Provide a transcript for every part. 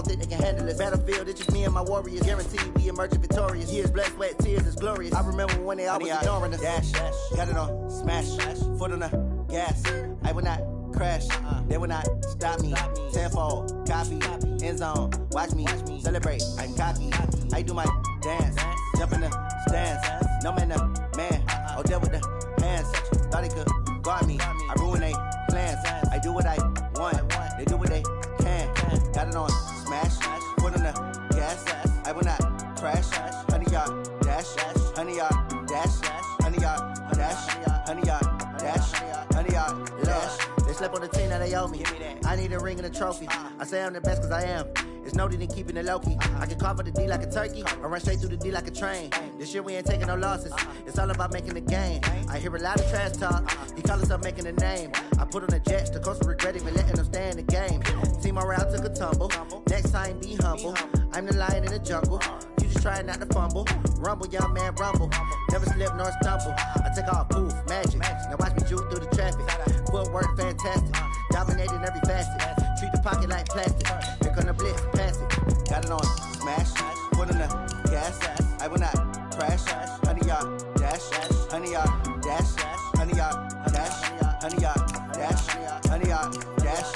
think they can handle this. Battlefield, it's just me and my warriors. Guaranteed we emerging victorious. Years, blood, sweat, tears, it's glorious. I remember when they always ignoring us. Dash, got it on, smash, foot on the gas. I will not crash, they will not stop me. Tenfold, copy, end zone, watch me celebrate. I'm cocky, I do my dance, jump in the stands. No man, man, oh, there with the hands. Thought they could guard me, I ruin they plans. I do what I want, they do what they can. Got it on, smash, foot on the gas. I will not crash, 100-yard dash, 100-yard dash, 100-yard dash, 100-yard dash, 100-yard dash. They slept on the team that they owe me. I need a ring and a trophy. I say I'm the best cause I am. It's noted in keeping it low-key. I can call for the D like a turkey or run straight through the D like a train. This year we ain't taking no losses. It's all about making the game. I hear a lot of trash talk. He call himself making a name. I put on the Jets. The coach will regret even letting them stay in the game. Team morale took a tumble. Next time be humble. I'm the lion in the jungle. You just trying not to fumble. Rumble, young man, rumble. Never slip nor stumble. I take off, poof, magic. Now watch me juke through the traffic. Footwork fantastic. Dominating every facet. Treat the pocket like plastic. Here come the blitz, pass it. Got it on, smash. Foot on the gas. I will not crash. 100-yard dash. 100-yard dash. 100-yard dash. 100-yard dash. 100-yard dash.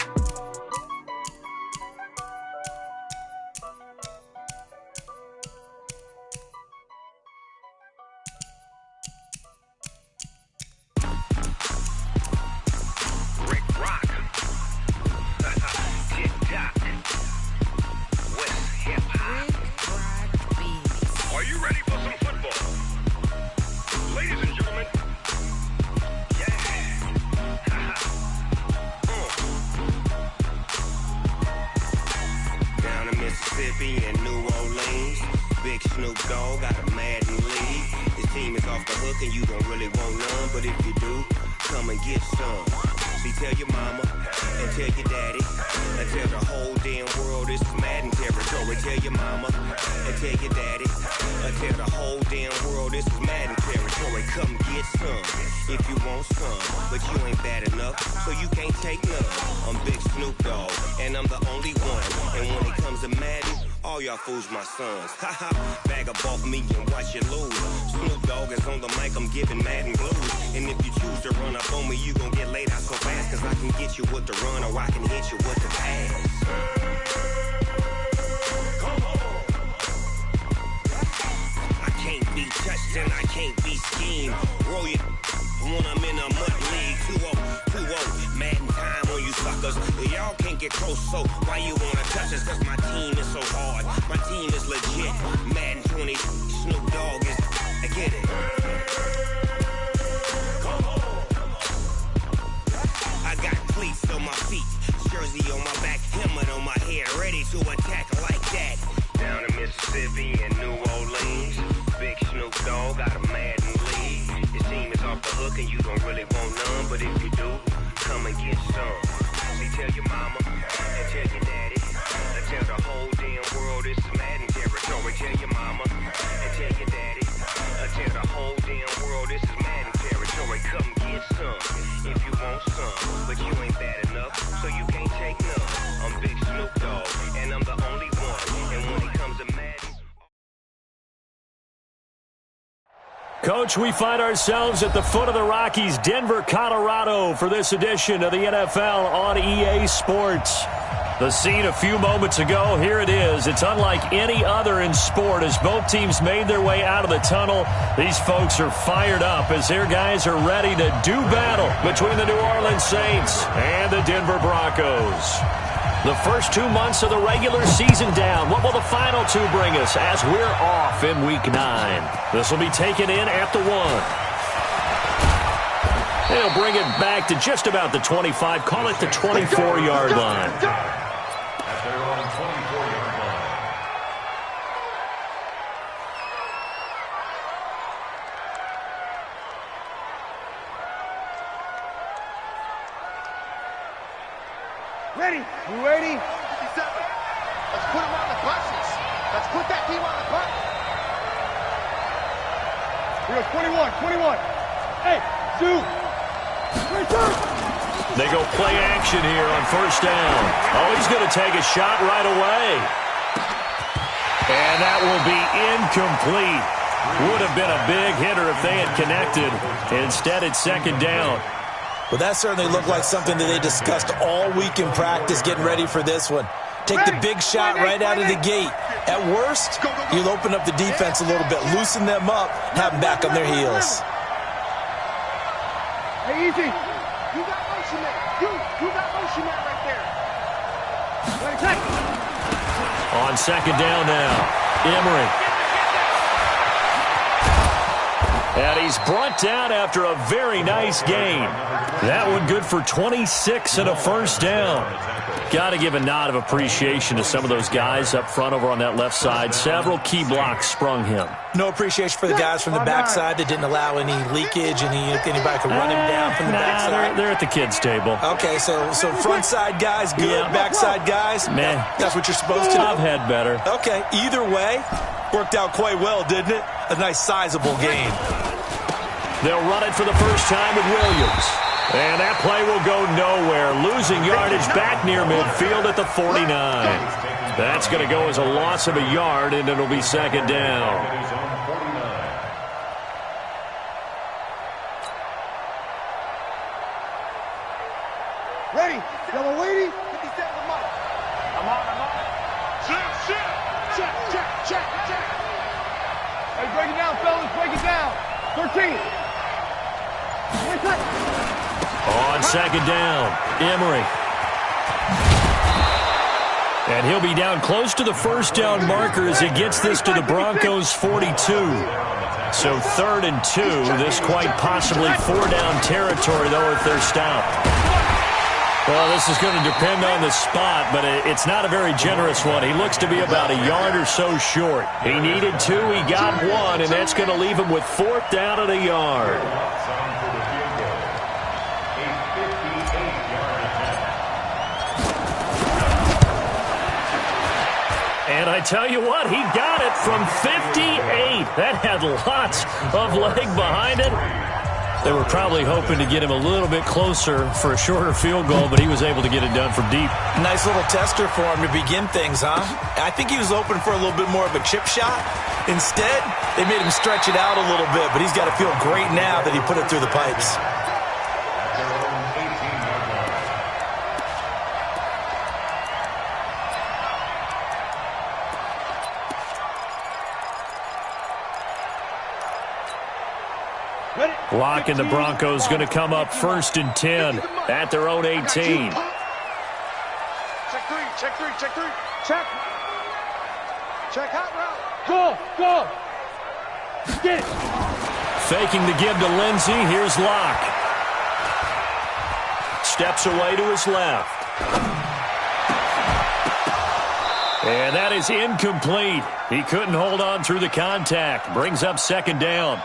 Mississippi and New Orleans. Big Snoop Dogg got a Madden lead. His team is off the hook and you don't really want none, but if you do, come and get some. See, tell your mama and tell your daddy and tell the whole damn world this is Madden territory. Tell your mama and tell your daddy and tell the whole damn world this is Madden territory. Come get some if you want some, but you ain't bad enough, so you can't take none. I'm Big Snoop Dogg and I'm the only one, and when it comes to Madden, all y'all fools my sons. Haha, bag up off me and watch you lose. Snoop Dogg is on the mic, I'm giving Madden blues. And if you choose to run up on me, you gon' get laid out so fast, cause I can get you with the run or I can hit you with the pass. Come on. I can't be touched and I can't be schemed. Roll you when I'm in a mud league. 2-0, Madden time on you suckers. Y'all can't get close, so why you wanna touch us? Cause my team is so hard, my team is legit. Madden 20, Snoop Dogg is, I get it. Come on. I got cleats on my feet, jersey on my back, helmet on my head, ready to attack like that. Down in Mississippi and New Orleans, Big Snoop Dogg got a Madden lead. His team is off the hook and you don't really want none, but if you do, come and get some. See, tell your mama and tell your daddy and tell the whole damn world this is Madden territory. Tell your mama and tell your daddy and tell the whole damn world this is Madden territory. Come get some if you want some, but you ain't bad enough, so you can't take none. I'm Big Snoop Dogg and I'm the only one, and when it comes to Madden. Coach, we find ourselves at the foot of the Rockies, Denver, Colorado, for this edition of the NFL on EA Sports. The scene a few moments ago, here it is. It's unlike any other in sport as both teams made their way out of the tunnel. These folks are fired up as their guys are ready to do battle between the New Orleans Saints and the Denver Broncos. The first 2 months of the regular season down. What will the final two bring us as we're off in Week 9? This will be taken in at the 1. They'll bring it back to just about the 25. Call it the 24-yard line. At their own 24-yard line. Ready? You ready? 57. Let's put them on the buses. Let's put that team on the bus. Here goes 21. Hey, Zoo. Return. They go play action here on first down. Oh, he's going to take a shot right away. And that will be incomplete. Would have been a big hitter if they had connected. Instead, it's second down. Well, that certainly looked like something that they discussed all week in practice getting ready for this one. Take the big shot right out of the gate. At worst, you'll open up the defense a little bit, loosen them up, have them back on their heels. Hey, easy. You got motion man. You got motion man right there. Ready, check. On second down now, Emery. And he's brought down after a very nice gain. That one good for 26 and a first down. Got to give a nod of appreciation to some of those guys up front over on that left side. Several key blocks sprung him. No appreciation for the guys from the backside that didn't allow any leakage, anybody could run him down from the backside. They're at the kids' table. Okay, so front side guys good, backside guys, man, that's what you're supposed to do. I've had better. Okay, either way, worked out quite well, didn't it? A nice sizable gain. They'll run it for the first time with Williams. And that play will go nowhere. Losing yardage back near midfield at the 49. That's going to go as a loss of a yard, and it'll be second down. Ready. Yellow lady. 57 mic. I'm on. Check. Hey, break it down, fellas. Break it down. 13. On second down, Emery. And he'll be down close to the first down marker as he gets this to the Broncos' 42. So 3rd and 2. This quite possibly 4-down territory, though, if they're stopped. Well, this is going to depend on the spot, but it's not a very generous one. He looks to be about a yard or so short. He needed 2, he got 1, and that's going to leave him with 4th down at a yard. And I tell you what, he got it from 58. That had lots of leg behind it. They were probably hoping to get him a little bit closer for a shorter field goal, but he was able to get it done from deep. Nice little tester for him to begin things, huh? I think he was open for a little bit more of a chip shot. Instead, they made him stretch it out a little bit, but he's got to feel great now that he put it through the pipes. Block, and the Broncos going to come up 1st and 10 at their own 18. Check hot route. Go. Get it. Faking the give to Lindsey. Here's Locke. Steps away to his left. And that is incomplete. He couldn't hold on through the contact. Brings up second down.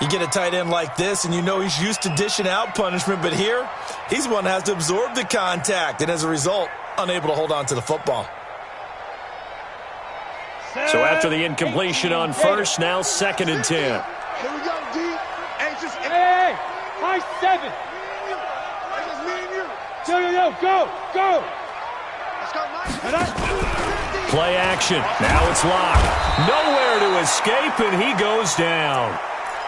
You get a tight end like this, and you know he's used to dishing out punishment, but here, he's one that has to absorb the contact, and as a result, unable to hold on to the football. So after the incompletion on first, now 2nd and 10. Here we go, D. Hey, high 7. It's just me and you. Yo, go. Let's go, Play action. Now it's Locke. Nowhere to escape, and he goes down.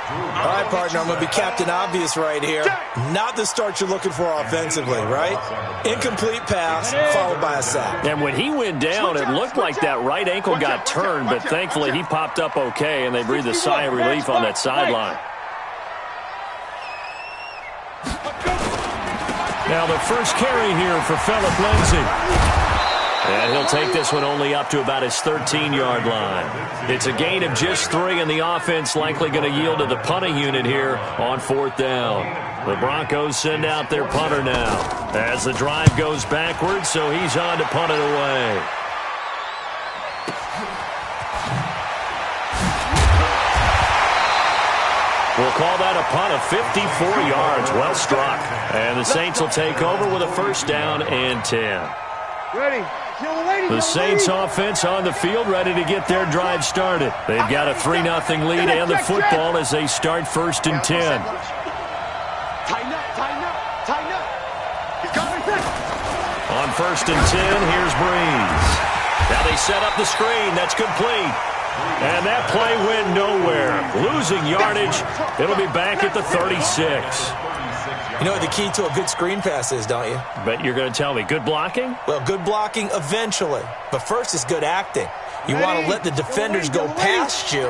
All right, partner, I'm going to be Captain Obvious right here. Not the start you're looking for offensively, right? Incomplete pass followed by a sack. And when he went down, it looked like that right ankle got turned, but thankfully he popped up okay, and they breathed a sigh of relief on that sideline. Now the first carry here for Phillip Lindsay. And he'll take this one only up to about his 13-yard line. It's a gain of just 3, and the offense likely going to yield to the punting unit here on 4th down. The Broncos send out their punter now as the drive goes backwards, so he's on to punt it away. We'll call that a punt of 54 yards. Well struck. And the Saints will take over with a 1st down and 10. Ready. The Saints offense on the field, ready to get their drive started. They've got a 3-0 lead and the football as they start 1st and 10. Tighten up. 1st and 10. Here's Breeze. Now they set up the screen. That's complete. And that play went nowhere. Losing yardage. It'll be back at the 36. You know what the key to a good screen pass is, don't you? Bet you're going to tell me. Good blocking? Well, good blocking eventually. But first is good acting. You want to let the defenders go past you,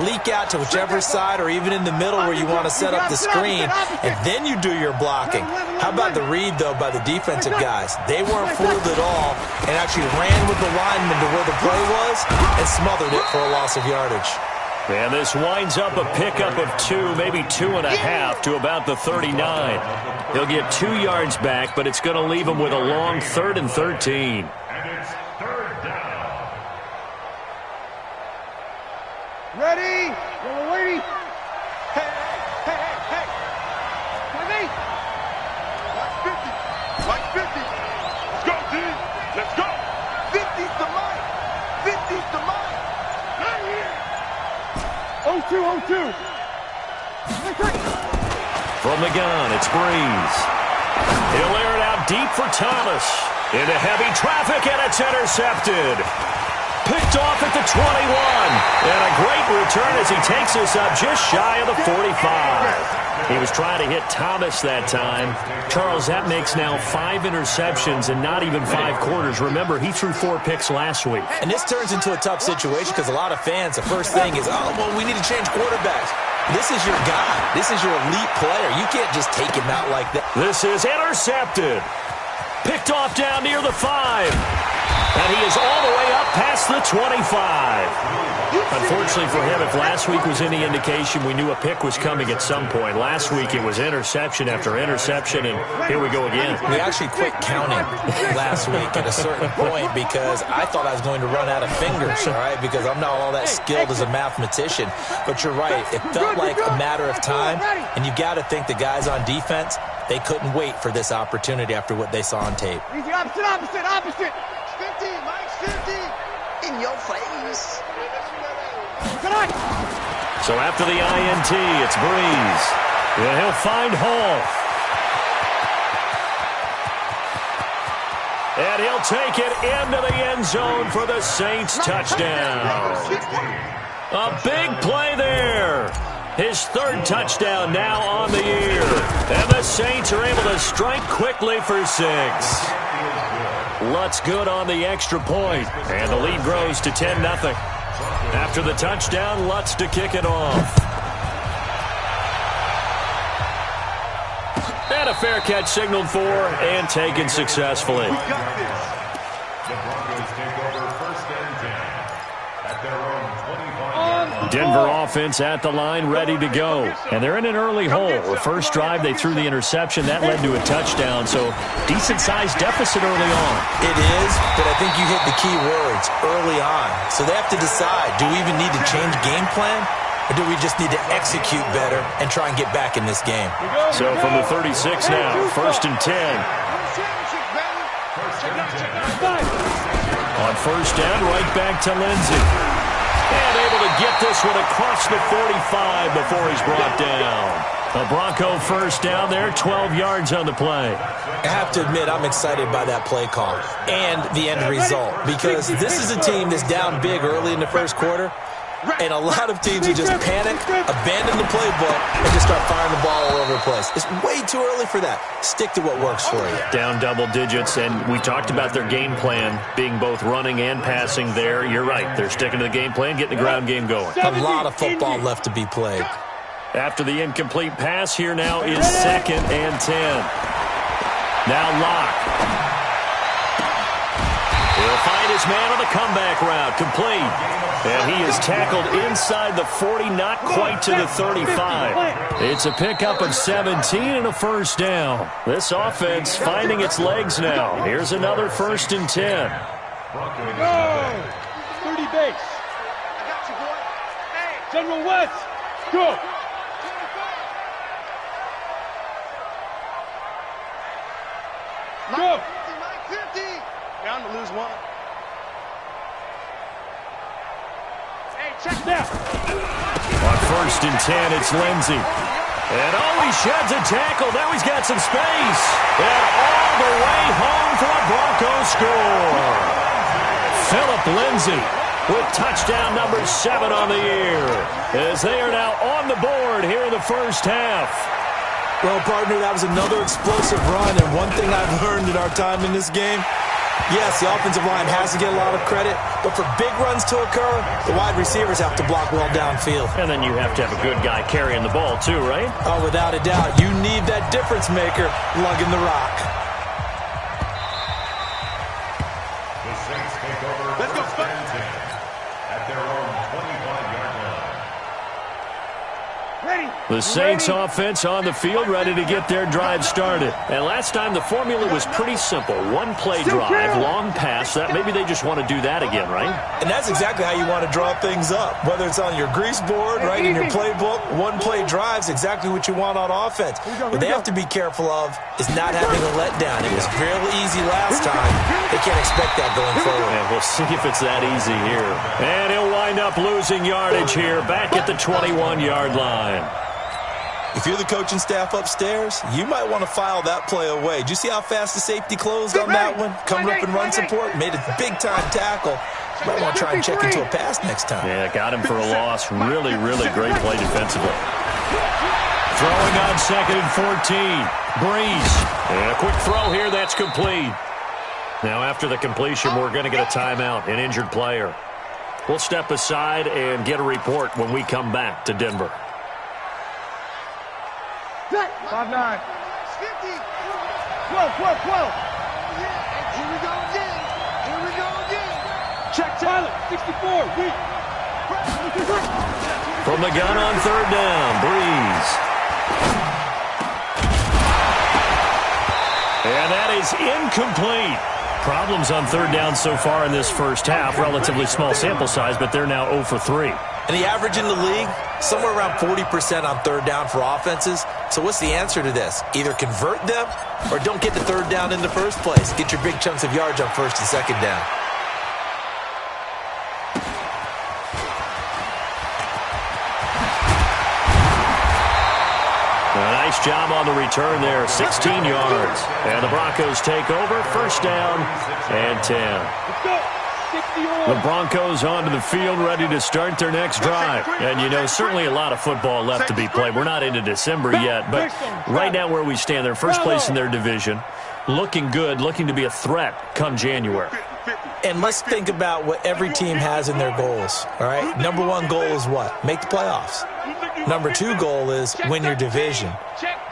leak out to whichever side or even in the middle where you want to set up the screen, and then you do your blocking. How about the read, though, by the defensive guys? They weren't fooled at all and actually ran with the lineman to where the play was and smothered it for a loss of yardage. And this winds up a pickup of 2, maybe 2.5 to about the 39. He'll get 2 yards back, but it's going to leave him with a long 3rd and 13. And it's 3rd down. Ready? We're waiting. Hey, hey, hey, hey. Ready? Like 50. Let's go, D. Let's go. 50's the line. 50's the line. Not here. 0-2. From the gun, it's Breeze. He'll air it out deep for Thomas. Into heavy traffic, and it's intercepted. Picked off at the 21. And a great return as he takes us up just shy of the 45. He was trying to hit Thomas that time. Charles, that makes now 5 interceptions and not even 5 quarters. Remember, he threw 4 picks last week. And this turns into a tough situation because a lot of fans, the first thing is, oh, well, we need to change quarterbacks. This is your guy. This is your elite player. You can't just take him out like that. This is intercepted. Picked off down near the 5. And he is all the way up past the 25. Unfortunately for him, if last week was any indication, we knew a pick was coming at some point. Last week it was interception after interception, and here we go again. We actually quit counting last week at a certain point because I thought I was going to run out of fingers, all right, because I'm not all that skilled as a mathematician. But you're right. It felt like a matter of time, and you got to think the guys on defense, they couldn't wait for this opportunity after what they saw on tape. Easy, opposite. 50, Mike's 50. In your face. So after the INT, it's Breeze. And he'll find Hall. And he'll take it into the end zone for the Saints touchdown. A big play there. His 3rd touchdown now on the year. And the Saints are able to strike quickly for 6. Lutz good on the extra point. And the lead grows to 10-0. After the touchdown, Lutz to kick it off. And a fair catch signaled for and taken successfully. The Broncos take over 1st and 10 at their own 25-yard line. Denver offense at the line, ready to go. And they're in an early hole. The first drive, they threw the interception. That led to a touchdown, so decent-sized deficit early on. It is, but I think you hit the key words, early on. So they have to decide, do we even need to change game plan, or do we just need to execute better and try and get back in this game? So from the 36 now, 1st and 10. On 1st down, right back to Lindsey. And able to get this one across the 45 before he's brought down. A Bronco 1st down there, 12 yards on the play. I have to admit, I'm excited by that play call and the end result because this is a team that's down big early in the 1st quarter, and a lot of teams will just panic, abandon the playbook, and just start firing the ball all over the place. It's way too early for that. Stick to what works for you. Down double digits, and we talked about their game plan being both running and passing there. You're right. They're sticking to the game plan, getting the ground game going. A lot of football left to be played. After the incomplete pass, here now is 2nd and 10. Now Locke. He'll find his man on the comeback route, complete. And he is tackled inside the 40, not quite to the 35. It's a pickup of 17 and a 1st down. This offense finding its legs now. Here's another 1st and 10. Go! 30 base. I got you, boy. Hey, General West, go! Go! Mike 50. Down to lose 1. Hey, check that. On 1st and 10, it's Lindsey. And he sheds a tackle. Now he's got some space. And all all the way home for a Broncos score. Phillip Lindsay with touchdown number 7 on the year, as they are now on the board here in the first half. Well, partner, that was another explosive run, and one thing I've learned in our time in this game, yes, the offensive line has to get a lot of credit, but for big runs to occur, the wide receivers have to block well downfield. And then you have to have a good guy carrying the ball too, right? Oh, without a doubt. You need that difference maker lugging the rock. The Saints take over. Let's go, at their own 25-yard line. Ready. The Saints offense on the field, ready to get their drive started. And last time the formula was pretty simple. One play drive, long pass. That maybe they just want to do that again, right? And that's exactly how you want to draw things up. Whether it's on your grease board, right, in your playbook, one play drive's exactly what you want on offense. What they have to be careful of is not having a letdown. It was fairly easy last time. They can't expect that going forward. And we'll see if it's that easy here. And he'll wind up losing yardage here, back at the 21-yard line. If you're the coaching staff upstairs, you might want to file that play away. Did you see how fast the safety closed on that one? Coming up in run support, made a big-time tackle. You might want to try and check into a pass next time. Yeah, got him for a loss. Really, really great play defensively. Throwing on 2nd and 14. Breeze. And a quick throw here. That's complete. Now, after the completion, we're going to get a timeout, an injured player. We'll step aside and get a report when we come back to Denver. 5-9. 12. Here we go again. Check Tyler. 64. Weak. From the gun on 3rd down, Breeze. And that is incomplete. Problems on 3rd down so far in this first half. Relatively small sample size, but they're now 0 for 3. And the average in the league, somewhere around 40% on 3rd down for offenses. So what's the answer to this? Either convert them or don't get to 3rd down in the first place. Get your big chunks of yards on 1st and 2nd down. A nice job on the return there, 16 yards. And the Broncos take over, 1st down and 10. Let's go. The Broncos onto the field, ready to start their next drive. And, you know, certainly a lot of football left to be played. We're not into December yet, but right now where we stand, they're first place in their division. Looking good, looking to be a threat come January. And let's think about what every team has in their goals, all right? Number 1 goal is what? Make the playoffs. Number 2 goal is win your division.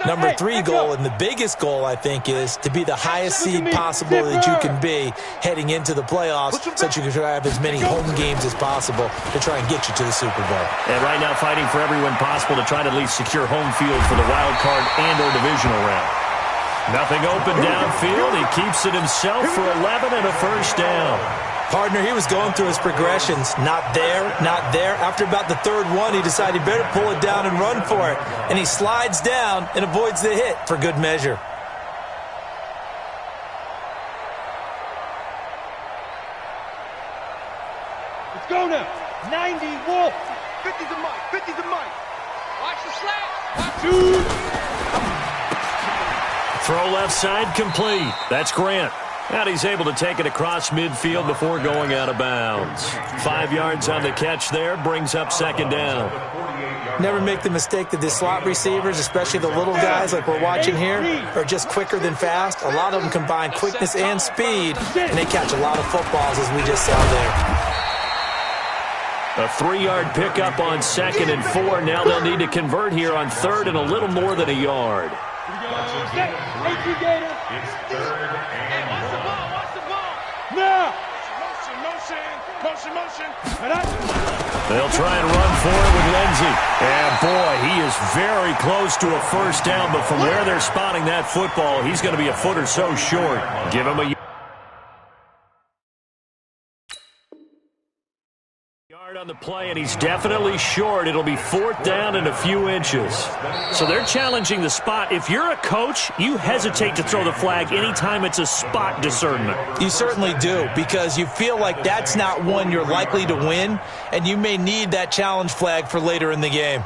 Number 3 goal, and the biggest goal, I think, is to be the highest seed possible that you can be heading into the playoffs so that you can try to have as many home games as possible to try and get you to the Super Bowl. And right now fighting for every win possible to try to at least secure home field for the wild card and or divisional round. Nothing open downfield. He keeps it himself for 11 and a 1st down. Partner, he was going through his progressions. Not there, not there. After about the 3rd one, he decided he better pull it down and run for it. And he slides down and avoids the hit for good measure. Let's go now. 90 Wolf. 50's a mic. 50's a mic. Watch the slap. 2. Throw left side complete. That's Grant. And he's able to take it across midfield before going out of bounds. 5 yards on the catch there, brings up 2nd down. Never make the mistake that the slot receivers, especially the little guys like we're watching here, are just quicker than fast. A lot of them combine quickness and speed, and they catch a lot of footballs, as we just saw there. A 3-yard pickup on 2nd and 4. Now they'll need to convert here on 3rd and a little more than a yard. It's 3rd and 1. Watch the ball. Now. Motion. They'll try and run for it with Lindsay. And, boy, he is very close to a 1st down, but from where they're spotting that football, he's going to be a foot or so short. Give him a yard on the play, and he's definitely short. It'll be 4th down and a few inches. So they're challenging the spot. If you're a coach, you hesitate to throw the flag anytime it's a spot discernment. You certainly do, because you feel like that's not one you're likely to win, and you may need that challenge flag for later in the game.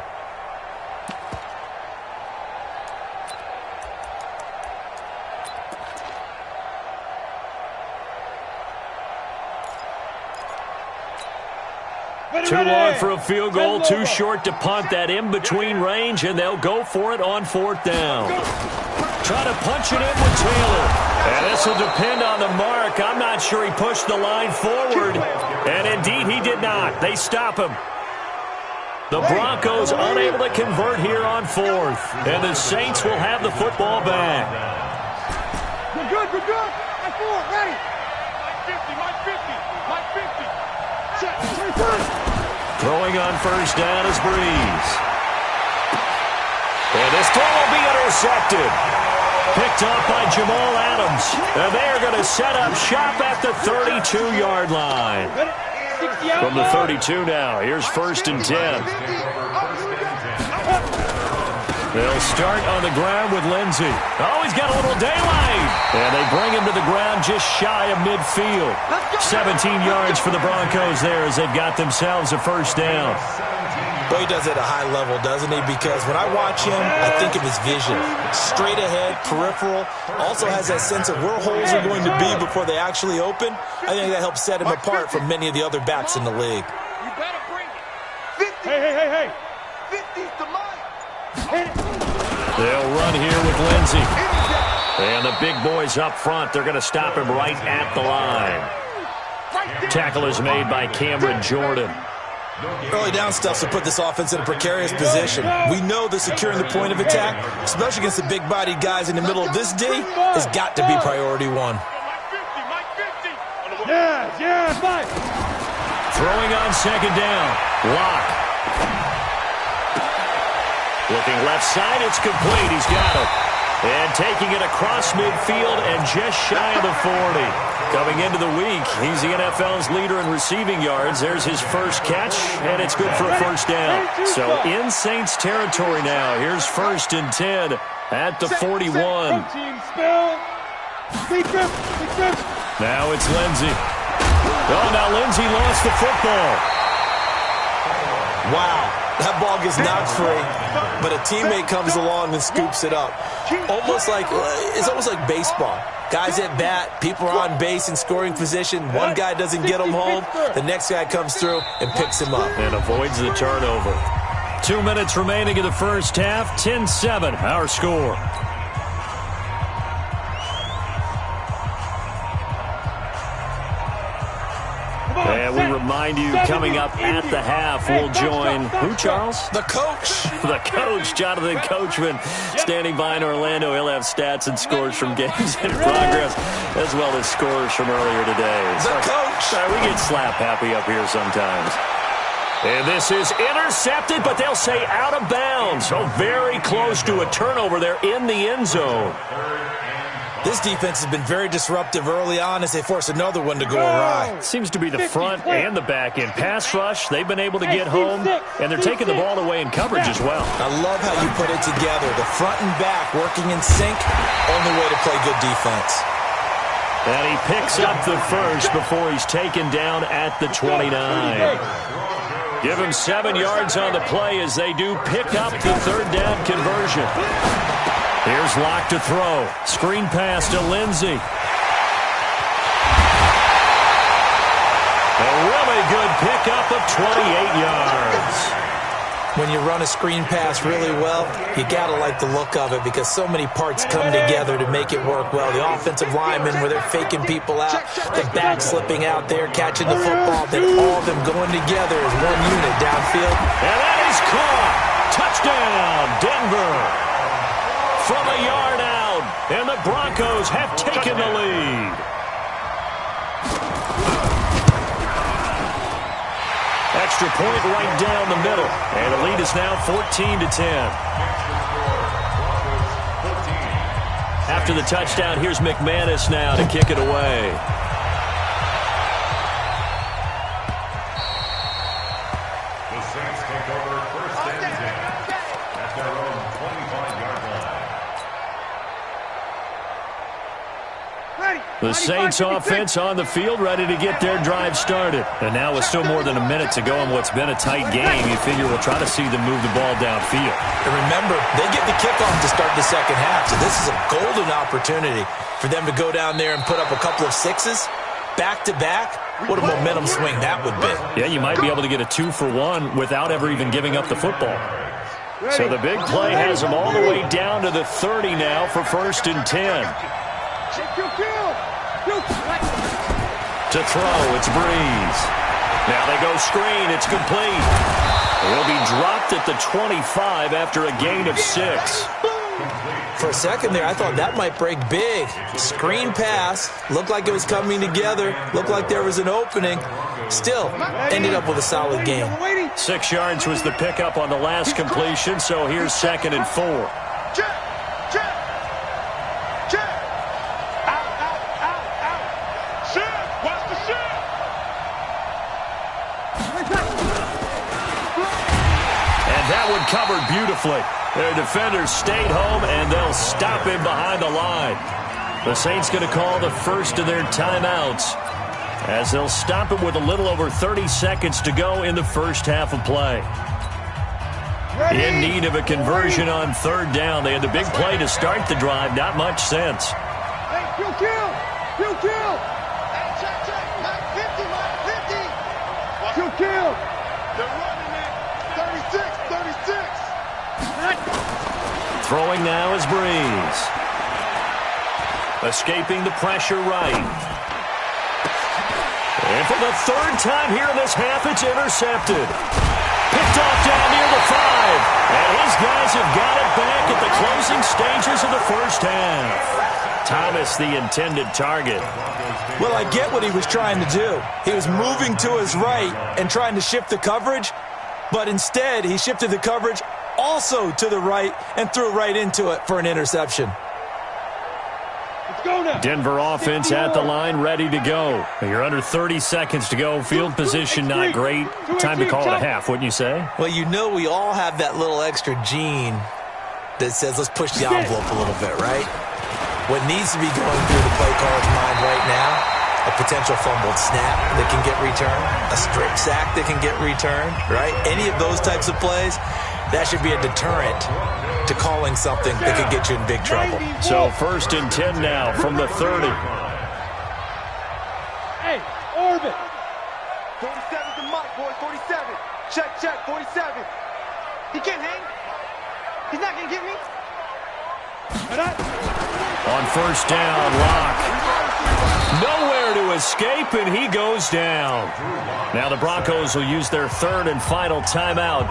Too long for a field goal, too short to punt. That in-between range, and they'll go for it on 4th down. Trying to punch it in with Taylor. And this will depend on the mark. I'm not sure he pushed the line forward. And indeed, he did not. They stop him. The Broncos unable to convert here on 4th. And the Saints will have the football back. We're good, we're good. My 4, ready. My 50, my 50. Check, 21. Throwing on 1st down is Breeze. And this throw will be intercepted. Picked up by Jamal Adams. And they are going to set up shop at the 32-yard line. From the 32 now, here's 1st and 10. They'll start on the ground with Lindsey. Oh, he's got a little daylight. And they bring him to the ground just shy of midfield. 17 yards for the Broncos there as they've got themselves a 1st down. Well, he does it at a high level, doesn't he? Because when I watch him, I think of his vision. Straight ahead, peripheral. Also has that sense of where holes are going to be before they actually open. I think that helps set him apart from many of the other backs in the league. You better bring it. 50. Hey. 50's the mine. They'll run here with Lindsey. And the big boys up front, they're going to stop him right at the line. Tackle is made by Cameron Jordan. Early down stuff to put this offense in a precarious position. We know that securing the point of attack, especially against the big-bodied guys in the middle of this D, has got to be priority 1. Yeah, fine. Throwing on 2nd down. Lock. Looking left side, it's complete. He's got it. And taking it across midfield and just shy of the 40. Coming into the week, he's the NFL's leader in receiving yards. There's his first catch, and it's good for a 1st down. So in Saints territory now. Here's 1st and 10 at the 41. Now it's Lindsey. Oh, now Lindsey lost the football. Wow. That ball gets knocked free, but a teammate comes along and scoops it up. It's almost like baseball. Guys at bat, people are on base in scoring position. One guy doesn't get him home. The next guy comes through and picks him up. And avoids the turnover. 2 minutes remaining in the 1st half. 10-7, our score. And we remind you, coming up at the half, we'll join who, Charles? The coach. The coach, Jonathan Coachman, standing by in Orlando. He'll have stats and scores from games in progress, as well as scores from earlier today. The coach. We get slap happy up here sometimes. And this is intercepted, but they'll say out of bounds. So very close to a turnover there in the end zone. This defense has been very disruptive early on as they force another one to go awry. Seems to be the front and the back end. Pass rush, they've been able to get home, and they're taking the ball away in coverage as well. I love how you put it together. The front and back working in sync, only way to play good defense. And he picks up the first before he's taken down at the 29. Give him 7 yards on the play as they do pick up the 3rd down conversion. Here's Locke to throw. Screen pass to Lindsey. A really good pickup of 28 yards. When you run a screen pass really well, you got to like the look of it because so many parts come together to make it work well. The offensive linemen, where they're faking people out, the back slipping out there, catching the football, then all of them going together as one unit downfield. And that is caught. Touchdown, Denver. From a yard out, and the Broncos have taken the lead. Extra point right down the middle, and the lead is now 14-10. After the touchdown, here's McManus now to kick it away. The Saints take over 1st and 10 at their own 25-yard line. The Saints offense on the field, ready to get their drive started. And now with still more than a minute to go in what's been a tight game, you figure we'll try to see them move the ball downfield. And remember, they get the kickoff to start the 2nd half, so this is a golden opportunity for them to go down there and put up a couple of 6s back-to-back, what a momentum swing that would be. Yeah, you might be able to get a 2-for-1 without ever even giving up the football. So the big play has them all the way down to the 30 now for 1st and 10. To throw, it's Breeze. Now they go screen, it's complete. He'll be dropped at the 25 after a gain of 6. For a second there, I thought that might break big. Screen pass, looked like it was coming together, looked like there was an opening. Still, ended up with a solid game. 6 yards was the pickup on the last completion, so here's 2nd and 4. And that one covered beautifully. Their defenders stayed home, and they'll stop him behind the line. The Saints going to call the first of their timeouts, as they'll stop him with a little over 30 seconds to go in the first half of play. In need of a conversion on 3rd down. They had the big play to start the drive. Not much sense. Throwing now is Breeze. Escaping the pressure right. And for the 3rd time here in this half, it's intercepted. Picked off down near the 5. And his guys have got it back at the closing stages of the first half. Thomas, the intended target. Well, I get what he was trying to do. He was moving to his right and trying to shift the coverage, but instead he shifted the coverage also to the right and threw right into it for an interception. Denver offense at the line, ready to go. You're under 30 seconds to go. Field position not great. Time to call it a half, wouldn't you say? Well, you know we all have that little extra gene that says let's push the envelope a little bit, right? What needs to be going through the play caller's mind right now, a potential fumbled snap that can get returned, a strip sack that can get returned, right? Any of those types of plays, that should be a deterrent to calling something that could get you in big trouble. So 1st and 10 now from the 30. Hey, orbit. 47's the mic, boys. 47. Check, 47. He can't hang. He's not going to get me. On 1st down, Locke. Nowhere to escape, and he goes down. Now the Broncos will use their 3rd and final timeout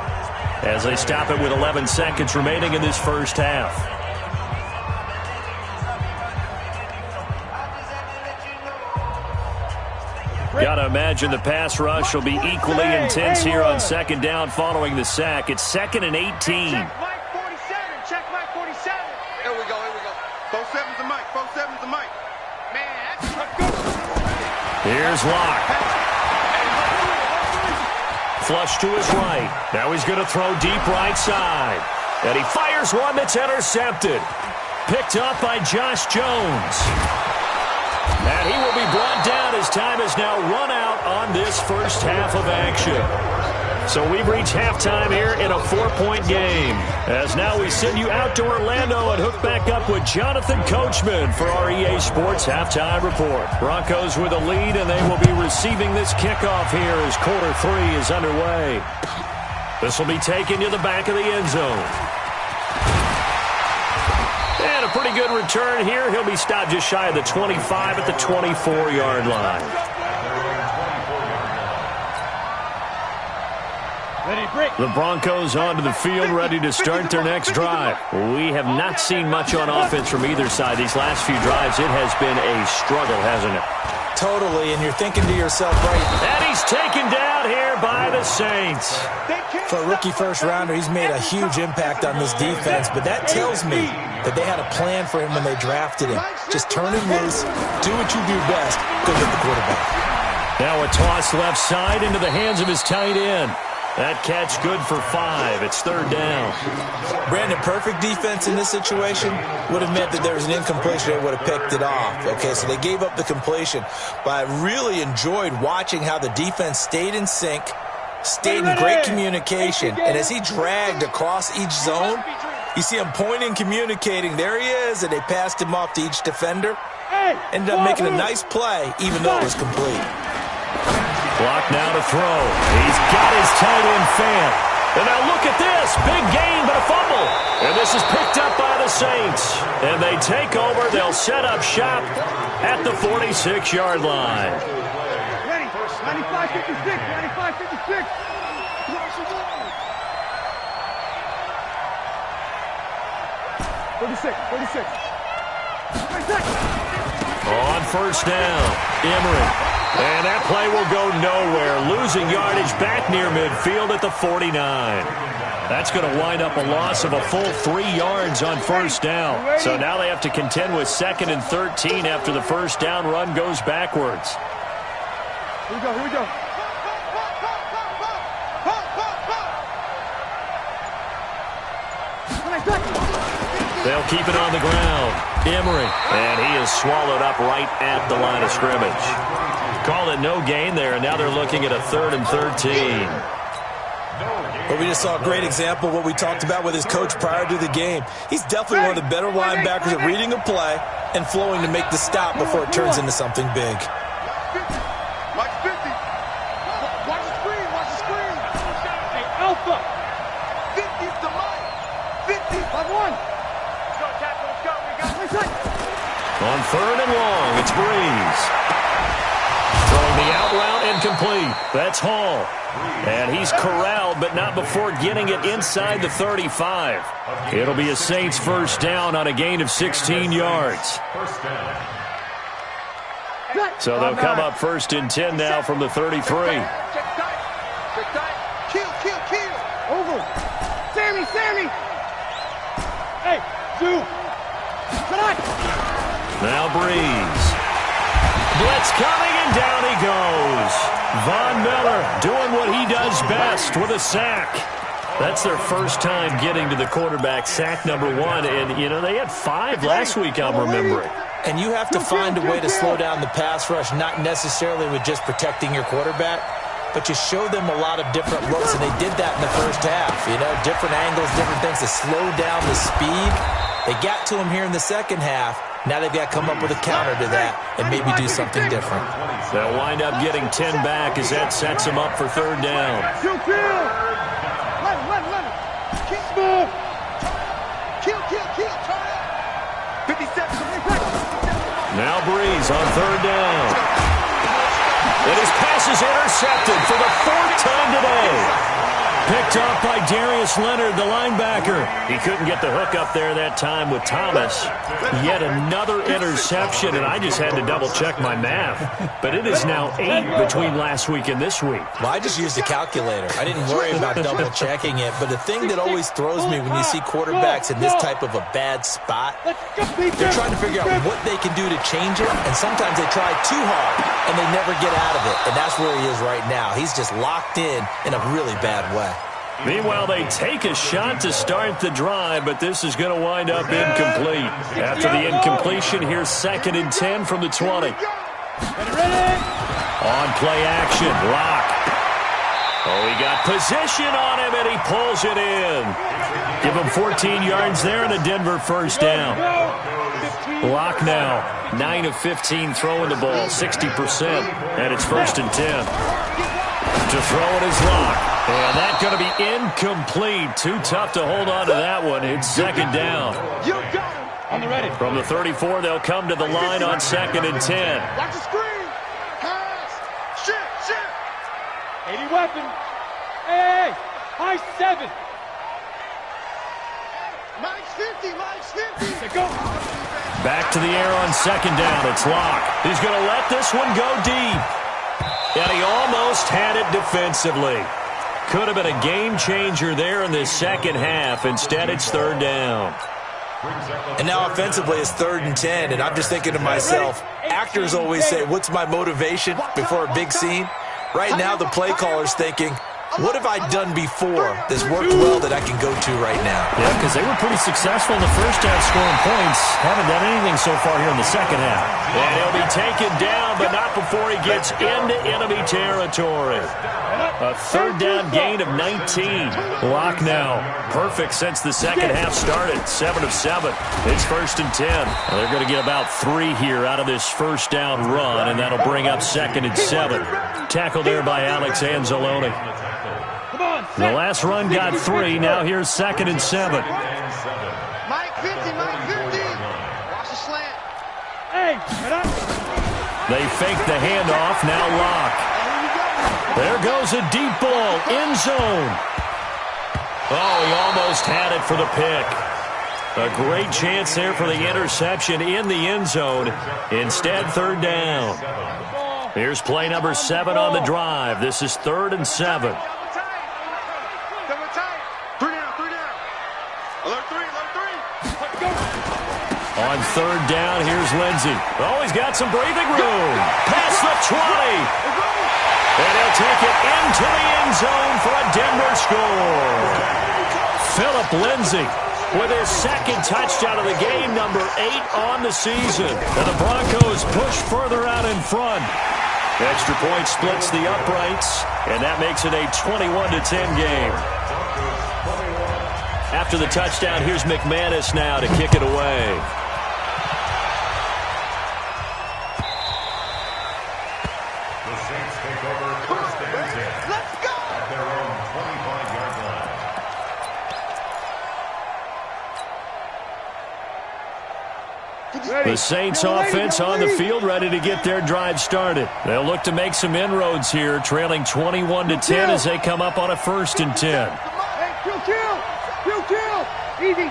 as they stop it with 11 seconds remaining in this first half. Gotta imagine the pass rush will be equally intense here on 2nd down following the sack. It's 2nd and 18. Check Mike 47. Check Mike 47. Here we go. 47's the mic. 47's the mic. Man, Here's Locke. Flush to his right. Now he's going to throw deep right side. And he fires one that's intercepted. Picked up by Josh Jones. And he will be brought down as time has now run out on this first half of action. So we've reached halftime here in a 4-point game. As now we send you out to Orlando and hook back up with Jonathan Coachman for our EA Sports Halftime Report. Broncos with a lead, and they will be receiving this kickoff here as quarter 3 is underway. This will be taken to the back of the end zone. And a pretty good return here. He'll be stopped just shy of the 25 at the 24-yard line. The Broncos onto the field, ready to start their next drive. We have not seen much on offense from either side these last few drives. It has been a struggle, hasn't it? Totally, and you're thinking to yourself, right? And he's taken down here by the Saints. For a rookie first-rounder, he's made a huge impact on this defense, but that tells me that they had a plan for him when they drafted him. Just turn him loose, do what you do best, go get the quarterback. Now a toss left side into the hands of his tight end. That catch good for 5. It's 3rd down. Brandon, perfect defense in this situation would have meant that there was an incompletion. They would have picked it off. Okay, so they gave up the completion. But I really enjoyed watching how the defense stayed in sync, stayed in great communication. And as he dragged across each zone, you see him pointing, communicating. There he is, and they passed him off to each defender. Ended up making a nice play, even though it was complete. Clock now to throw. He's got his tight end fan. And now look at this. Big gain, but a fumble. And this is picked up by the Saints. And they take over. They'll set up shop at the 46-yard line. Ready. 95-56. 95-56. 36. On first down, Emery. And that play will go nowhere. Losing yardage back near midfield at the 49. That's going to wind up a loss of a full 3 yards on first down. So now they have to contend with 2nd and 13 after the first down run goes backwards. Here we go. They'll keep it on the ground. Emery. And he is swallowed up right at the line of scrimmage. Call it no gain there, and now they're looking at a 3rd and 13. But we just saw a great example of what we talked about with his coach prior to the game. He's definitely one of the better linebackers at reading a play and flowing to make the stop before it turns into something big. Watch 50. Watch the screen. Hey, Alpha. 50's the Mike. 50. 5-1. Let's go, tackle. Let's go. We got On 3rd and long, it's Breeze. Throwing the out route incomplete. That's Hall. And he's corralled, but not before getting it inside the 35. It'll be a Saints first down on a gain of 16 yards. So they'll come up 1st and 10 now from the 33. Kill. Over. Sammy. Hey, two. Now Breeze. Blitz coming, and down he goes. Von Miller doing what he does best with a sack. That's their first time getting to the quarterback, sack number 1. And, you know, they had 5 last week, I'm remembering. And you have to find a way to slow down the pass rush, not necessarily with just protecting your quarterback, but you show them a lot of different looks, and they did that in the first half. You know, different angles, different things to slow down the speed. They got to him here in the second half. Now they've got to come up with a counter to that and maybe do something different. They'll wind up getting 10 back as that sets them up for 3rd down. Kill. Let him. Keep smooth. Kill. 57. Now Breeze on 3rd down. And his pass is intercepted for the 4th time today. Picked off by Darius Leonard, the linebacker. He couldn't get the hook up there that time with Thomas. Yet another interception, and I just had to double-check my math. But it is now 8 between last week and this week. Well, I just used a calculator. I didn't worry about double-checking it. But the thing that always throws me when you see quarterbacks in this type of a bad spot, they're trying to figure out what they can do to change it, and sometimes they try too hard, and they never get out of it. And that's where he is right now. He's just locked in a really bad way. Meanwhile, they take a shot to start the drive, but this is going to wind up incomplete. After the incompletion, here's 2nd and 10 from the 20. On play action, Lock. Oh, he got position on him, and he pulls it in. Give him 14 yards there and a Denver first down. Lock now, 9 of 15 throwing the ball, 60%, and it's 1st and 10. To throw it is Lock. And that's going to be incomplete. Too tough to hold on to that one. It's 2nd down. On the ready. From the 34, they'll come to the line on 2nd and 10. Watch the screen. Pass. Shit. 80 weapon. Hey. High 7. Mike's 50. Go. Back to the air on 2nd down. It's Lock. He's going to let this one go deep. And he almost had it defensively. Could have been a game changer there in the second half. Instead, it's 3rd down. And now offensively, it's 3rd and 10. And I'm just thinking to myself, actors always say, what's my motivation before a big scene? Right now, the play caller's thinking, what have I done before that's worked well that I can go to right now? Yeah, because they were pretty successful in the first half scoring points. Haven't done anything so far here in the second half. And he'll be taken down, but not before he gets into enemy territory. A third down gain of 19. Lock now. Perfect since the second half started. 7 of 7. It's 1st and 10. Well, they're going to get about 3 here out of this first down run, and that'll bring up 2nd and 7. Tackled there by Alex Anzalone. The last run got 3. Now here's 2nd and 7. Mike 50, Mike 50. Watch the slant. Hey, They fake the handoff. Now Lock. There goes a deep ball. End zone. Oh, he almost had it for the pick. A great chance there for the interception in the end zone. Instead, 3rd down. Here's play number 7 on the drive. This is 3rd and 7. On 3rd down, here's Lindsey. Oh, he's got some breathing room. Past the 20. And he'll take it into the end zone for a Denver score. Philip Lindsey with his 2nd touchdown of the game, number 8 on the season. And the Broncos push further out in front. Extra point splits the uprights, and that makes it a 21-10 game. After the touchdown, here's McManus now to kick it away. The Saints offense on the field, ready to get their drive started. They'll look to make some inroads here, trailing 21-10 as they come up on a 1st and 10. Easy.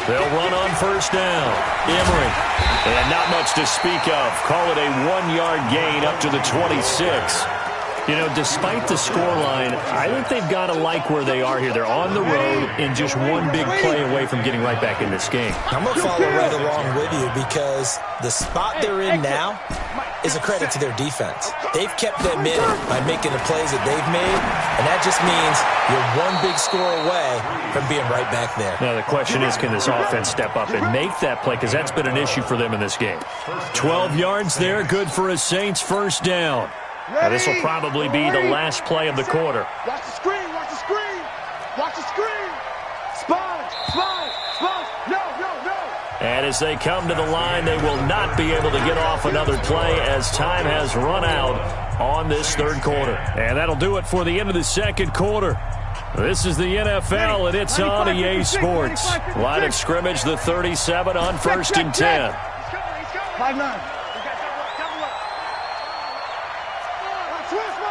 They'll run on 1st down. Emery. And not much to speak of. Call it a 1-yard gain up to the 26. You know, despite the scoreline, I think they've got to like where they are here. They're on the road and just one big play away from getting right back in this game. I'm going to follow right along with you because the spot they're in now is a credit to their defense. They've kept them in it by making the plays that they've made, and that just means you're one big score away from being right back there. Now, the question is, can this offense step up and make that play? Because that's been an issue for them in this game. 12 yards there, good for a Saints 1st down. Now, this will probably be the last play of the quarter. Watch the screen, watch the screen. Watch the screen. Sponge, sponge, sponge. No. And as they come to the line, they will not be able to get off another play as time has run out on this 3rd quarter. And that'll do it for the end of the 2nd quarter. This is the NFL, and it's on EA Sports. Line of scrimmage, the 37 on 1st and 10. 5-9.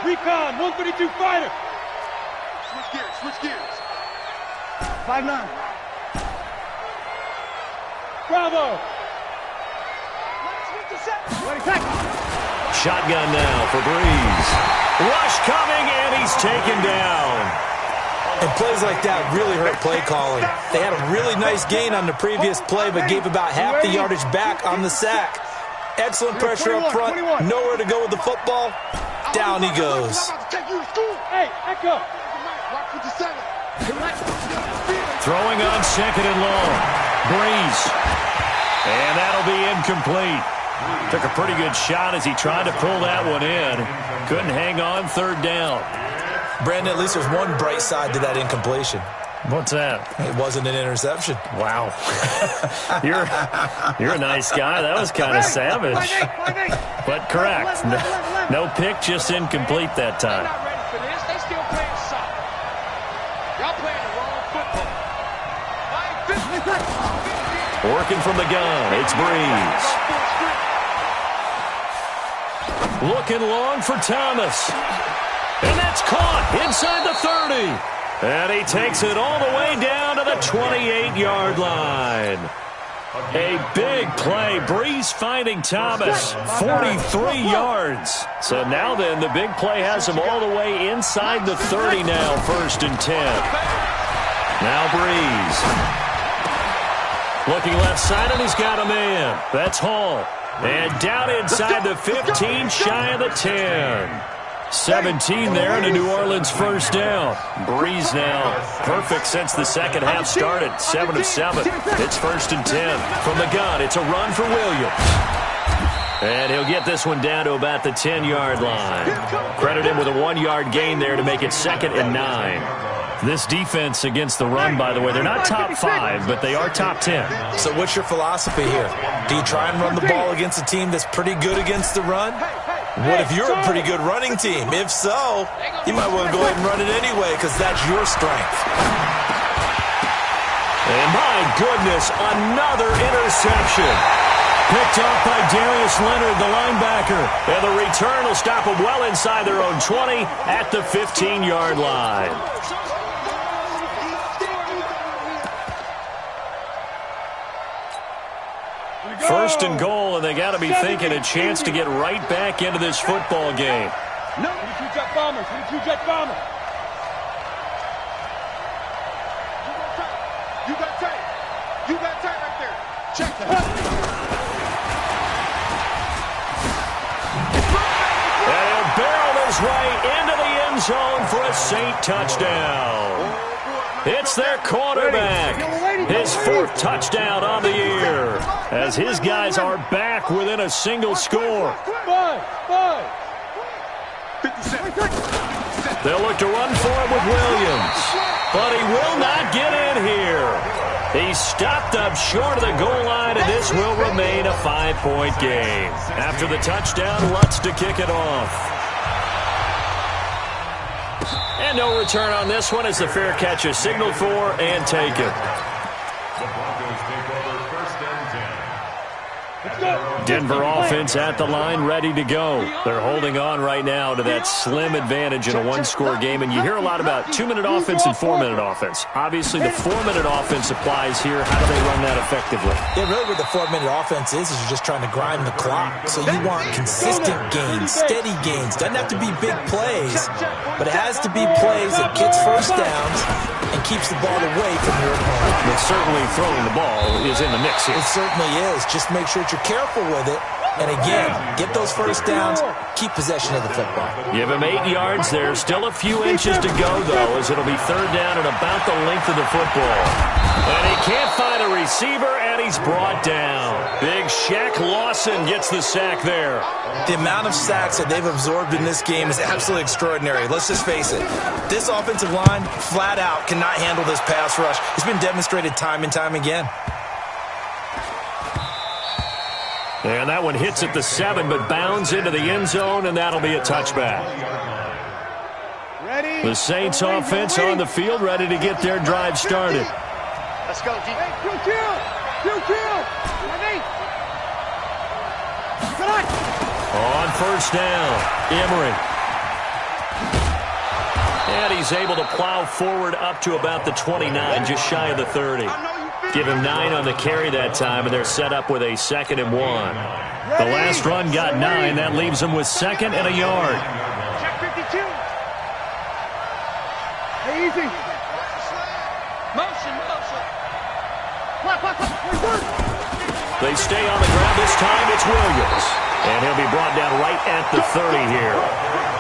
Recon, 132 fighter. Switch gears. 5-9. Bravo. Shotgun now for Breeze. Rush coming, and he's taken down. And plays like that really hurt play calling. They had a really nice gain on the previous play, but gave about half the yardage back on the sack. Excellent pressure up front. Nowhere to go with the football. Down he goes. Hey, Echo. Throwing on 2nd and long. Breeze. And that'll be incomplete. Took a pretty good shot as he tried to pull that one in. Couldn't hang on 3rd down. Brandon, at least there's one bright side to that incompletion. What's that? It wasn't an interception. Wow. You're a nice guy. That was kind of savage. But correct. No pick, just incomplete that time. They're not ready for this. They still playing soft. Y'all playing the wrong football. Working from the gun, it's Breeze. Looking long for Thomas. And that's caught inside the 30. And he takes it all the way down to the 28-yard line. A big play. Breeze finding Thomas. 43 yards. So now then, the big play has him all the way inside the 30 now, 1st and 10. Now Breeze. Looking left side, and he's got a man. That's Hall. And down inside the 15, shy of the 10. 17 there, and a New Orleans 1st down. Breeze now perfect since the second half started. 7 of 7. It's 1st and 10. From the gun, it's a run for Williams. And he'll get this one down to about the 10-yard line. Credit him with a 1-yard gain there to make it 2nd and 9. This defense against the run, by the way, they're not top 5, but they are top 10. So what's your philosophy here? Do you try and run the ball against a team that's pretty good against the run? What if you're a pretty good running team? If so, you might want to go ahead and run it anyway because that's your strength. And my goodness, another interception. Picked off by Darius Leonard, the linebacker. And the return will stop them well inside their own 20 at the 15-yard line. First and goal, and they got to be thinking a chance to get right back into this football game. No. 22 jet bombers. 22 jet bombers. You got tight. You got tight right there. Check that. And he'll barrel his way into the end zone for a Saint touchdown. It's their quarterback. His 4th touchdown on the year. As his guys are back within a single score. 5. 57. They'll look to run for him with Williams. But he will not get in here. He's stopped up short of the goal line, and this will remain a 5-point game. After the touchdown, Lutz to kick it off. And no return on this one as the fair catch is signaled for and taken. The Broncos take over 1st and 10. Denver offense at the line, ready to go. They're holding on right now to that slim advantage in a one-score game, and you hear a lot about 2-minute offense and 4-minute offense. Obviously, the 4-minute offense applies here. How do they run that effectively? Yeah, really what the 4-minute offense is you're just trying to grind the clock. So you want consistent gains, steady gains. Doesn't have to be big plays, but it has to be plays that gets first downs and keeps the ball away from your opponent. But certainly throwing the ball is in the mix here. It certainly is. Just make sure that you're careful with it. And again, get those first downs, keep possession of the football. Give him 8 yards there. Still a few inches to go, though, as it'll be 3rd down and about the length of the football. And he can't find a receiver, and he's brought down. Big Shaq Lawson gets the sack there. The amount of sacks that they've absorbed in this game is absolutely extraordinary. Let's just face it. This offensive line, flat out, cannot handle this pass rush. It's been demonstrated time and time again. And that one hits at the 7, but bounds into the end zone, and that'll be a touchback. Ready? The Saints offense on the field, ready to get their drive started. Let's go, G. Hey, kill. On 1st down, Emery. And he's able to plow forward up to about the 29, just shy of the 30. Give him 9 on the carry that time, and they're set up with a 2nd and 1. The last run got 9. That leaves them with 2nd and a yard. Check 52. Hey, easy. Motion. They stay on the ground. This time it's Williams. And he'll be brought down right at the 30 here.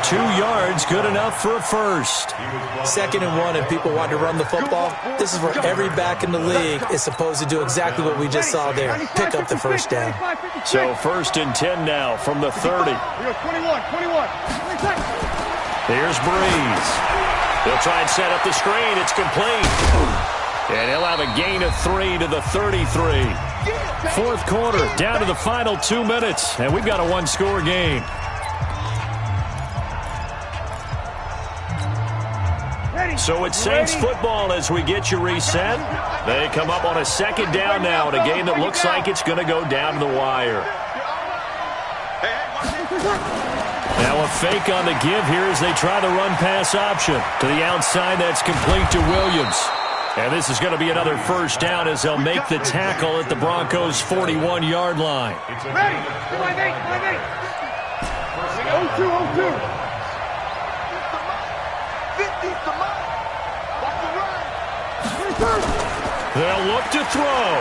2 yards, good enough for a first. 2nd and 1, and people want to run the football. This is where every back in the league is supposed to do exactly what we just saw there. Pick up the first down. So 1st and 10 now from the 30. 21. Here's Breeze. They'll try and set up the screen. It's complete. And he'll have a gain of 3 to the 33. 4th quarter, down to the final 2 minutes. And we've got a one-score game. So it's Saints football as we get you reset. They come up on a 2nd down now in a game that looks like it's going to go down to the wire. Now a fake on the give here as they try the run-pass option. To the outside, that's complete to Williams. And this is going to be another 1st down as they'll make the tackle at the Broncos' 41-yard line. Ready. 5-8. 0-2. 50's the mark. Watch the run. They'll look to throw.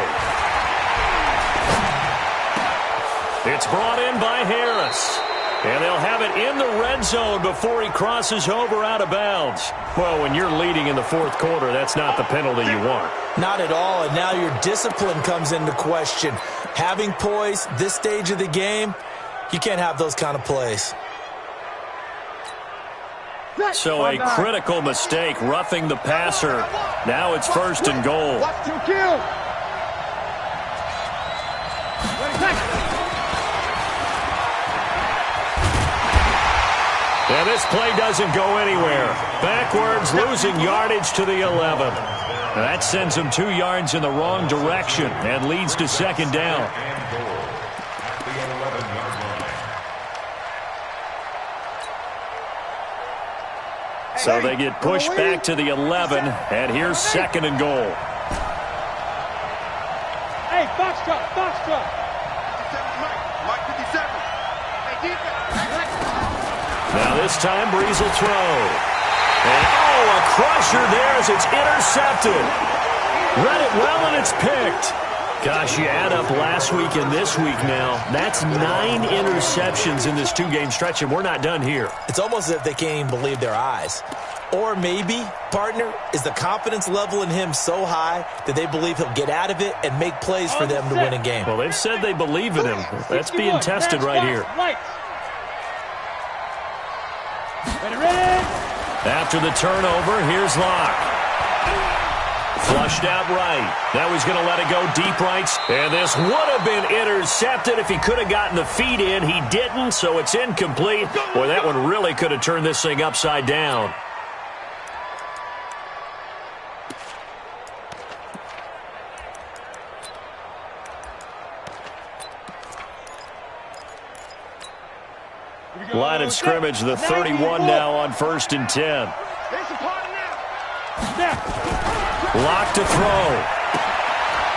It's brought in by Harris. And they'll have it in the red zone before he crosses over out of bounds. Well, when you're leading in the 4th quarter, that's not the penalty you want. Not at all, and now your discipline comes into question. Having poise this stage of the game, You can't have those kind of plays. So a critical mistake, roughing the passer. Now it's 1st and goal. Watch your kill. And this play doesn't go anywhere. Backwards, losing yardage to the 11. That sends him 2 yards in the wrong direction and leads to 2nd down. So they get pushed back to the 11, and here's 2nd and goal. Hey, box truck. Mike 57. Hey, defense. Now this time, Breeze will throw. And, a crusher there as it's intercepted. Read it well, and it's picked. Gosh, you add up last week and this week now. That's 9 interceptions in this 2-game stretch, and we're not done here. It's almost as if they can't even believe their eyes. Or maybe, partner, is the confidence level in him so high that they believe he'll get out of it and make plays for them to win a game. Well, they've said they believe in him. That's being tested right here. After the turnover, here's Locke. Flushed out right. Now he's going to let it go deep right. And this would have been intercepted if he could have gotten the feet in. He didn't, so it's incomplete. Boy, that one really could have turned this thing upside down. Line of scrimmage, the 31 now on 1st and 10. Lock to throw.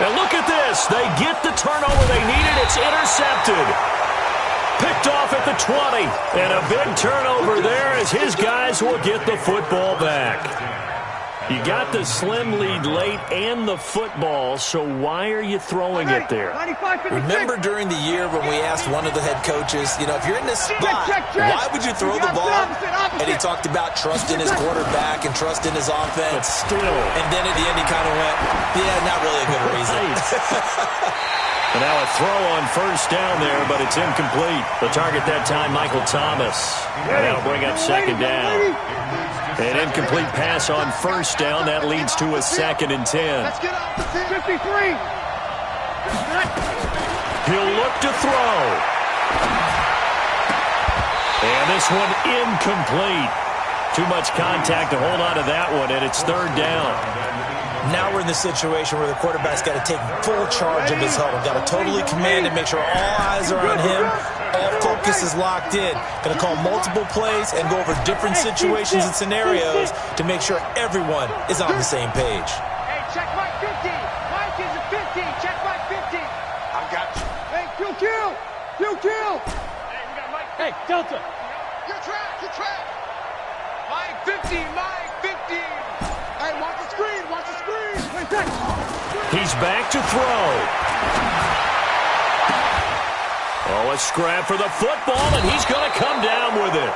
And look at this. They get the turnover they needed. It's intercepted. Picked off at the 20. And a big turnover there as his guys will get the football back. You got the slim lead late and the football, so why are you throwing it there? Remember during the year when we asked one of the head coaches, if you're in this spot, why would you throw the ball? And he talked about trust in his quarterback and trust in his offense. But still. And then at the end he kind of went, yeah, not really a good reason. And now a throw on 1st down there, but it's incomplete. The target that time, Michael Thomas. And that'll bring up 2nd down. An incomplete pass on 1st down. That leads to a 2nd and 10. Let's get up to 53. He'll look to throw. And this one incomplete. Too much contact to hold on to that one, and it's 3rd down. Now we're in the situation where the quarterback's got to take full charge of his huddle. Got to totally command and make sure all eyes are on him. All focus is locked in. Going to call multiple plays and go over different situations and scenarios to make sure everyone is on the same page. Hey, check Mike 50. Mike is a 50. Check Mike 50. I got you. Hey, kill. Hey, we got Mike. Hey, Delta. Your track. Mike 50. Hey, watch the screen. He's back to throw. Oh, a scrap for the football, and he's going to come down with it.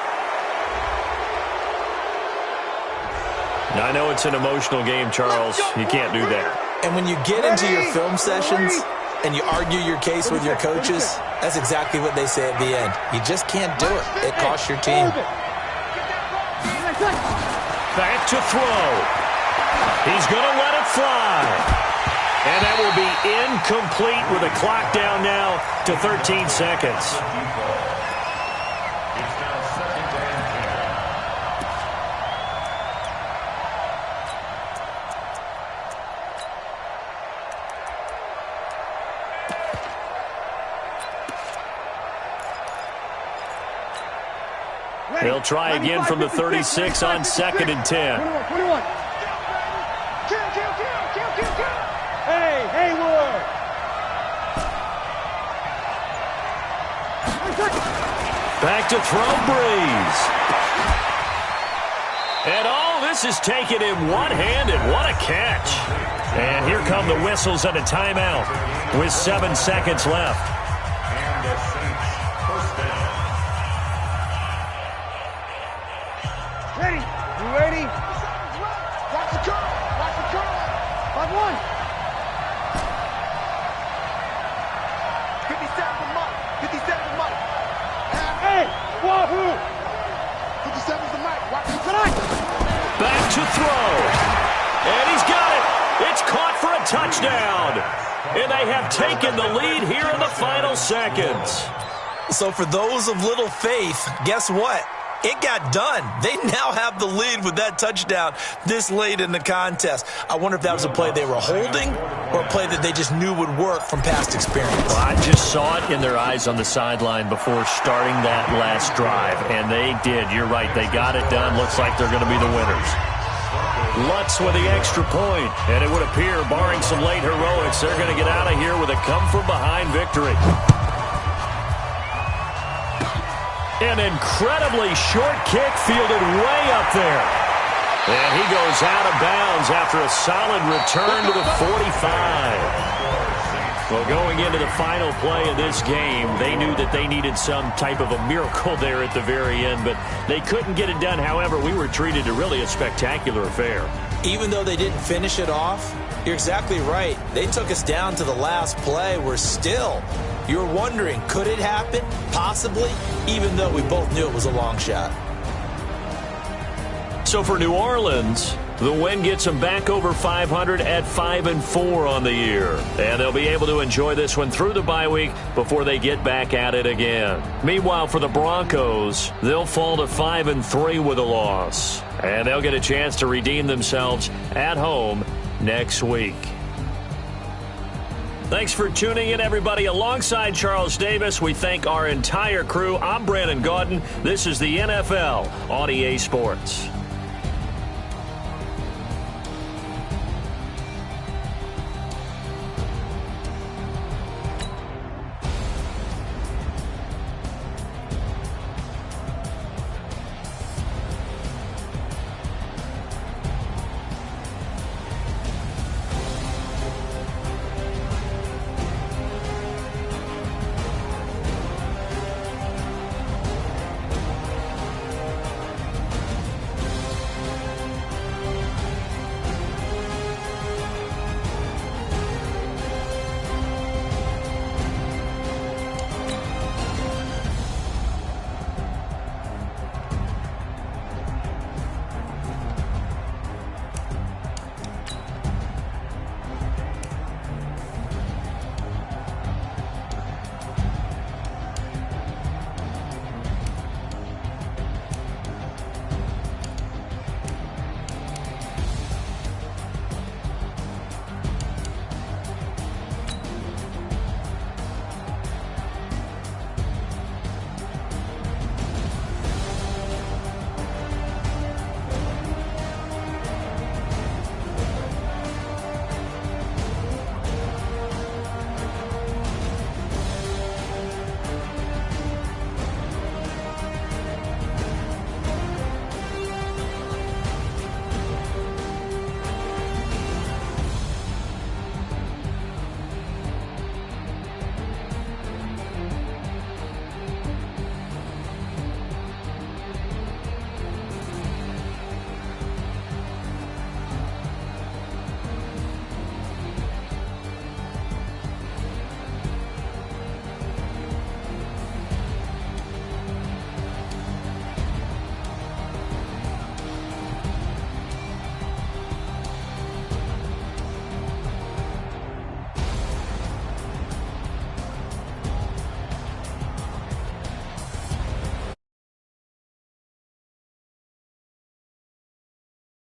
Now, I know it's an emotional game, Charles. You can't do that. And when you get into your film sessions and you argue your case with your coaches, that's exactly what they say at the end. You just can't do it. It costs your team. Back to throw. He's going to let it fly. And that will be incomplete with a clock down now to 13 seconds. It's now 2nd and 10. They'll try again from the 36 on 2nd and 10. 21. Hey, Haywood. Back to throw, Breeze. And this is taken in one-handed. What a catch. And here come the whistles and a timeout with 7 seconds left. And the Saints 1st down. Ready. You ready? Watch the curl. 5-1. 57 to Mike. back to throw. And he's got it. It's caught for a touchdown. And they have taken the lead here in the final seconds. So for those of little faith, guess what? It got done. They now have the lead with that touchdown this late in the contest. I wonder if that was a play they were holding or a play that they just knew would work from past experience. Well, I just saw it in their eyes on the sideline before starting that last drive, and they did. You're right. They got it done. Looks like they're going to be the winners. Lutz with the extra point, and it would appear, barring some late heroics, they're going to get out of here with a come-from-behind victory. An incredibly short kick fielded way up there. And he goes out of bounds after a solid return to the 45. Well, going into the final play of this game, they knew that they needed some type of a miracle there at the very end, but they couldn't get it done. However, we were treated to really a spectacular affair. Even though they didn't finish it off, you're exactly right. They took us down to the last play. We're still, you're wondering, could it happen? Possibly, even though we both knew it was a long shot. So for New Orleans, the win gets them back over 500 at 5-4 on the year. And they'll be able to enjoy this one through the bye week before they get back at it again. Meanwhile, for the Broncos, they'll fall to 5-3 with a loss. And they'll get a chance to redeem themselves at home next week. Thanks for tuning in, everybody. Alongside Charles Davis, we thank our entire crew. I'm Brandon Gaudin. This is the NFL on EA Sports.